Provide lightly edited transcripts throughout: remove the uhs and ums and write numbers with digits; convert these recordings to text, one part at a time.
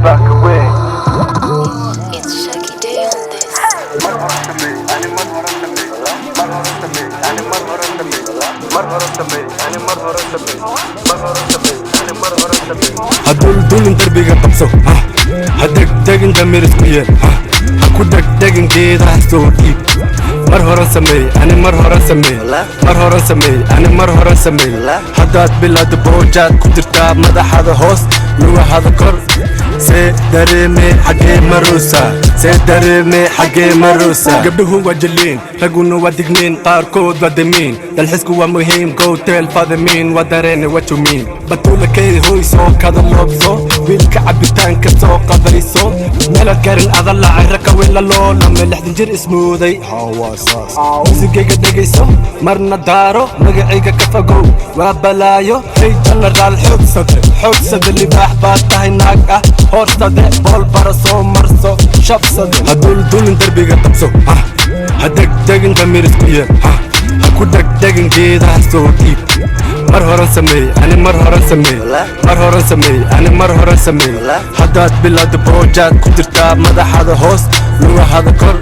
back away. It's Shaggy Day on this. هدول دربيga qabso hadegdegin damirisku yeel haku degdegin geedaha soo dhiib mar hore sameey ani mar hore sameey mar hore sameey ani mar hore sameey haddaad bilaado boojaad ku jirtaa madaxada hoos lugahada kor see dareeme xagee maruusa see dareeme xagee maruusa gabdhuhu waa jaliin raguna waa digniin qaarkood waa damiin dalxisku waa muhiim go tell father mean waa dareene what you mean batuula kay hoyso kada loobso wiilka cabitaanka soo qabayso meelaad garin adalla ciraka wila loola melexdin jir ismooday musigayga dhegayso marna daaro magacayga ka fogow waa balaayo hey general xoogsade libaax baad tahay naag ah horsade bool bara soo marso shabsade haduldulin darbiga qabso hadegdegin damirisku yeel haku degdegin geedaha soo dhiib mar hore sameey ani mar hore sameey mar hore sameey ani mar hore sameey haddaad bilaado boojaad ku jirtaa madaxada hoos lugahada kor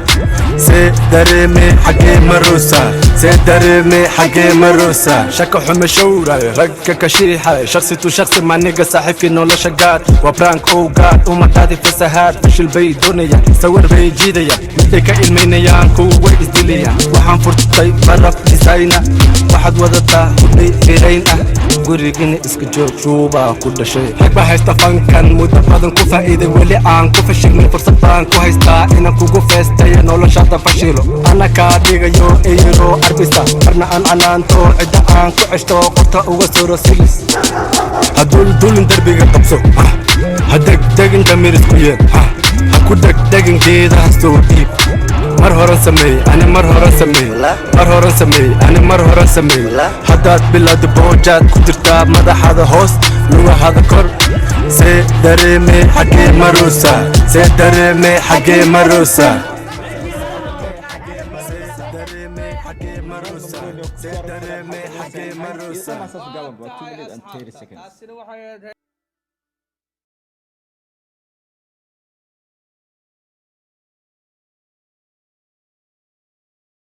see dareeme xagee maruusa see dareeme xagee maruusa shaka xume showray ragga ka shiixay shakhsi tu shakhsi maniga saaxiibkii nolosha gaad waa brank ow gaad umadaadi fasahaad fashil bay doonaya sawir bay jiidaya miday ka ilmaynayaan kuwa way isdilayaan waxaan furtay baraf disayna waxaad wadataa hudhay xirayn ah gurigina iska joog shuubaa ku dhashay rag baa haysta fankan muddo badan ku faa'iiday weli aan ku fashilmin fursad baan ku haystaa inaan kugu feestaya noloshaada fashilo ana kaa dhigayo eyro arbisa marna aan canaanto cidda aan ku ceshto qorta uga suro silis haduldulin darbiga qabso hadegdegin damirisku yeel haku degdegin geedaha soo dhiib mar hore sameey ani mar hore sameey mar hore sameey ani mar hore sameey haddaad bilaado boojaad ku jirtaa madaxada hoos lugahada kor see dareeme xagee maruusa see dareeme xagee maruusa Masuk gawang, 2 minutes and 30 seconds.